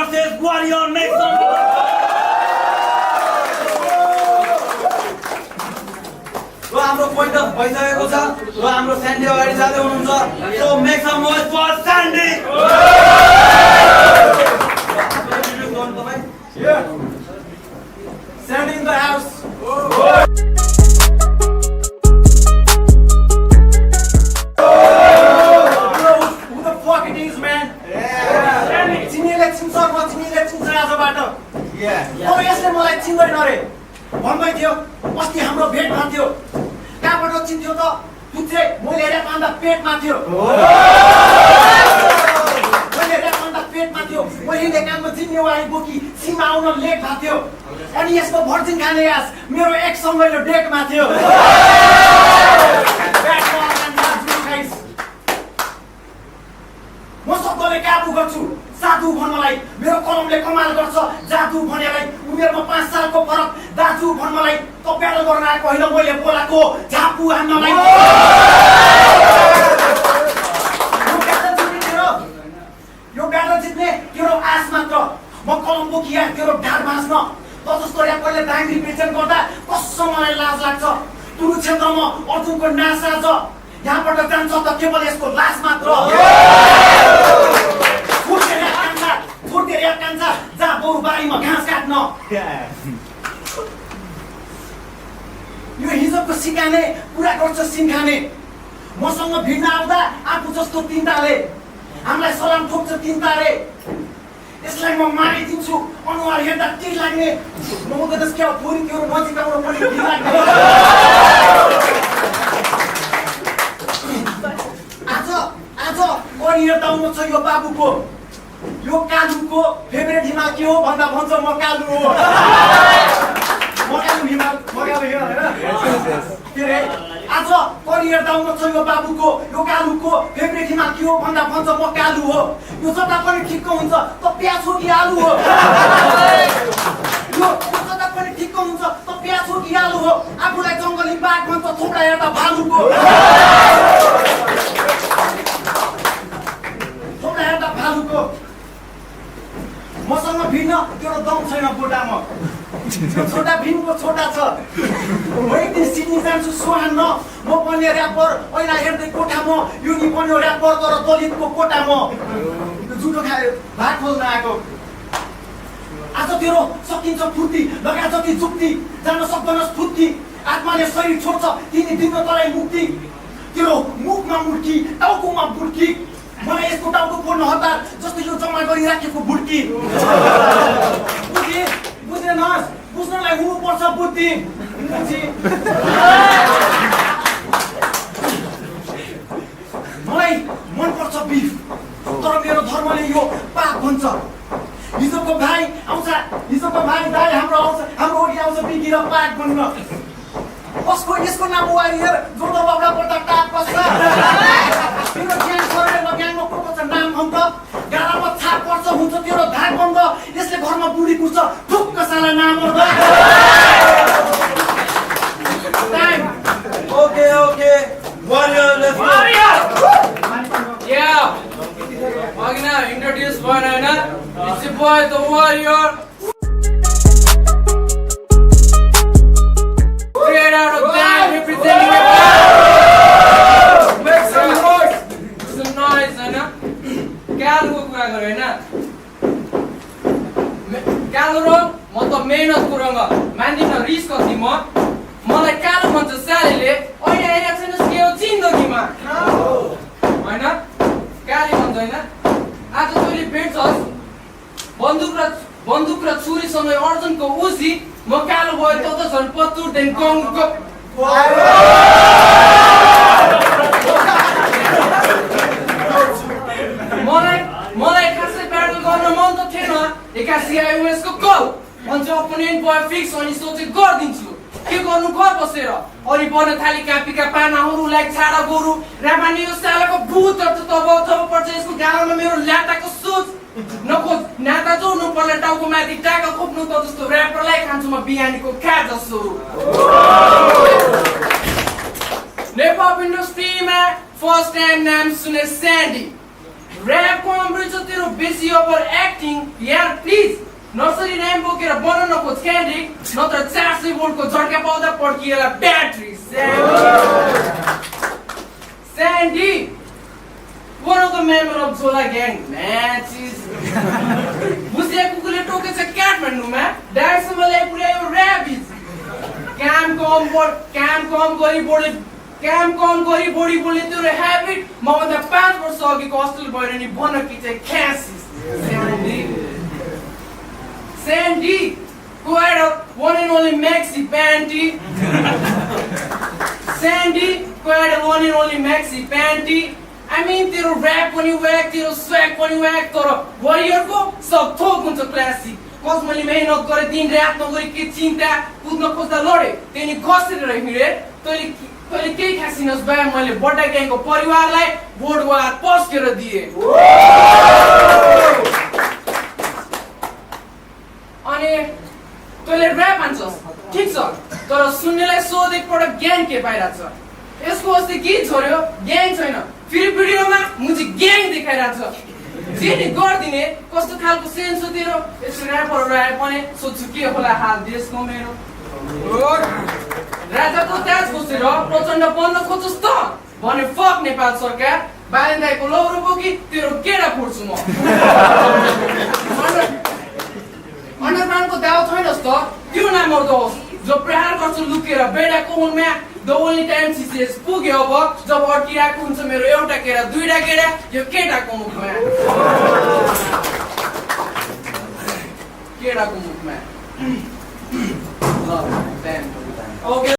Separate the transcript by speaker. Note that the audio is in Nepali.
Speaker 1: versus Warrior. Make some
Speaker 2: र हाम्रो पोइन्ट अफ भइसकेको छ र हाम्रो स्यान्डी अगाडि जाँदै हुनुहुन्छ so make some noise for Sandy Sandy in the house Who the fuck it is, man? चिनीले चिन्छ म चिनीले चिन्छ आजबाट अब यसले मलाई चिन्दैन रे भन्दै थियो अस्ति हाम्रो भेटमा थियो कहाँबाट चिन्थ्यो त पुच्छे मैले हेरेको अन्त पेटमा थियो मैले हेरेको अन्त पेटमा थियो मैले काममा जिम्मेवारी बोकी सीमा आउन लेट भएको थियो अनि यसको भर्जिन खाने यास मेरो एकसँग यो डेटमा थियो म शब्दले काबु गर्छु साधु भन्नलाई मेरो कलमले कमाल गर्छ जादु भनेलाई उमेरमा 5 सालको फरक दाजु भन्नलाई त ब्याटल गर्न आएको होइन मैले बोलाको झापु हान्नलाई यो ब्याटल जित्ने तेरो आश मात्र म कलम बोकिया तेरो ढाड भाँच्न त जस्तो ऱ्यापरले दाङ रिप्रेजेन्ट गर्दा कसम मलाई लाज लाग्छ तुरु क्षेत्रमा अर्जुनको नाश आज यहाँबाट जान्छ त केवल यसको लास मात्र जहाँ बरु बारीमा घाँस काट्न यो हिजोको सिकाने पुरा गर्छ सिंखाने मसँग भिड्न आउँदा आफू जस्तो तिनताले हामीलाई सलाम ठोक्छ तिनतारे यसलाई म मारिदिन्छु अनुहार हेर्दा तिर लाग्ने म उदस क्या फोरी त्यो नजिक आउन पनि तिर लाग्ने आज करियर दाउनु छ यो बाबुको यो कालुको फेभरेट हिमाल के हो भन्दा भन्छ म कालु हो म कालु हिमाल म कालु हो हैन के रे आज करियर दाउन छ यो बाबुको यो कालुको फेभरेट हिमाल के हो भन्दा भन्छ म कालु हो यो जता पनि ठिक्क हुन्छ त प्याज हो कि आलु हो यो जता पनि ठिक्क हुन्छ त प्याज हो कि आलु हो आफूलाई जंगली बाघ भन्छ थोपडा हेर्दा भालुको थोपडा हेर्दा भालुको मसँग भिन्न तेरो दम छैन बोटामा छोटा भिनको छोटा छ म एक दिन सिडनी जान्छु सुहान म पनि ऱ्यापर ऐना हेर्दै कोठामा यो नि पनि ऱ्यापर तर दलितको कोठामा जुटो खायो भात खोल्न आएको आज तेरो सकिन्छ फुर्ती लगा जति जुक्ति जान सक्दैनस् फुर्ती आत्माले शरीर छोड्छ तिनी दिन तलाई मुक्ति तेरो मुखमा मुर्की टाउकोमा बुर्की मलाई यसको टाउको फोड्न हतार जस्तो यो जम्मा गरिराखेको बुड्की बुझेनस् बुझ्नलाई हुनुपर्छ बुद्धि मलाई मनपर्छ बिफ तर मेरो धर्मले यो पाप भन्छ हिजोको भाइ दाइ हाम्रो ओडी आउँछ बिगी र पाक भन्न कसको यसको नाम वारियर जोडो बाबा पर्दा टाप बस्छ तिम्रो ग्याङ छोडेर ग्याङमा को छ नाम अन्त गाडामा छाप पर्छ हुन्छ तेरो धाक बन्द यसले घरमा बुढी कुर्छ ठुक्क साला नाम पर्दा time okay warrior let's go
Speaker 3: Yeah. Magna introduce banana. It's a boy the warrior. Straight out of there representing
Speaker 2: make some noise.
Speaker 3: Some noise, हैन? कालुको कुरा गरे हैन? कालु र म त मेहनत कुरङ मान्दिन रिस कति मलाई कालु भन्छ सालीले अहिले आइरहेको छैन के हो जिन्दगीमा हैन काली भन्छ हैन आज तैँले भेट्छस् बन्दुक र छुरीसँगै अर्जुनको उसी म कालो भयो त झन् पत्तुर देन कङ्गको मलाई खासै ब्याटल गर्न मन त थिएन 81 आइओएसको कल भन्छ अपोनेन्ट भयो फिक्स अनि सोचे गर्दिन्छु के गर्नु घर बसेर अनि बन्न थाली कापीका पानाहरूलाई छाडा गोरु रामानी यो सालको भूत तब पर्छ यसको गालामा मेरो ल्याटाको सोच नखोज नाता जोड्नु पर्ला टाउको माथि टाका खोप्नु त जस्तो ऱ्यापरलाई खान्छु म बिहानीको खा जस्तो नेपप इन्डस्ट्रीमा फर्स्ट टाइम नाम सुने स्यान्डी ऱ्यापको अमृत तेरो बेसी ओभर एक्टिङ यार प्लिज नर्सरी ऱ्याम बोकेर बनाउन नखोज क्यान्डिक नत्र 400 भोल्टको झड्का पाउँदा पड्किएला battery Sandy, one of the members of Zola gang matches. Busia kukule toke sa Kathmandu ma, dance malay pura yo rabbits. Camcom gori body bole to a habit, ma the 5 वर्ष अघिको हस्टेल गएर नि बन्न कि चाहिँ क्यासिस Sandy, who had a one and only maxi panty. Sandy, who had a one and only maxi panty. I mean, तेरो rap पनि whack, तेरो swag पनि whack, तर warrior को सब थोक हुन्छ classic. कस मैले मेहनत गरे दिन रात नगरी के चिन्ता कुद्न खोज्दा लडे त्यनी खसेर हिँडे तैले केही खासिनस् बा मैले बड्डा ग्याङको परिवारलाई बोर्डवार पस्केर दिए अनि तैले र्याप हान्छस् ठीक छ तर सुन्नेलाई सोध एकपल्ट ग्याङ के पाइराछ यसको अस्ति गीत छोड्यो ग्याङ छैन फेरि भिडियोमा मुजी ग्याङ देखाइराछ जे नि गर्दिने कस्तो खालको सेन्स हो तेरो यसो र्यापरहरु आए पनि सोध्छु के होला हाल देशको मेरो राजाको ताज बसेर प्रचण्ड बन्न खोज्छस् त भने फक नेपाल सरकार बालेन्दाइको लौरो बोकी तेरो केरा फुट्छु म अन्डरग्राउन्डको दाउ छैनस् त त्यो नमर्दोस् जो प्रहार गर्छ लुकेर बेडाको हुनमा the only time she says पुग्यो अब जब अड्किरहेको हुन्छ मेरो एउटा केरा दुईटा केरा यो केटाको मुखमा केटाको मुखमा ल ओके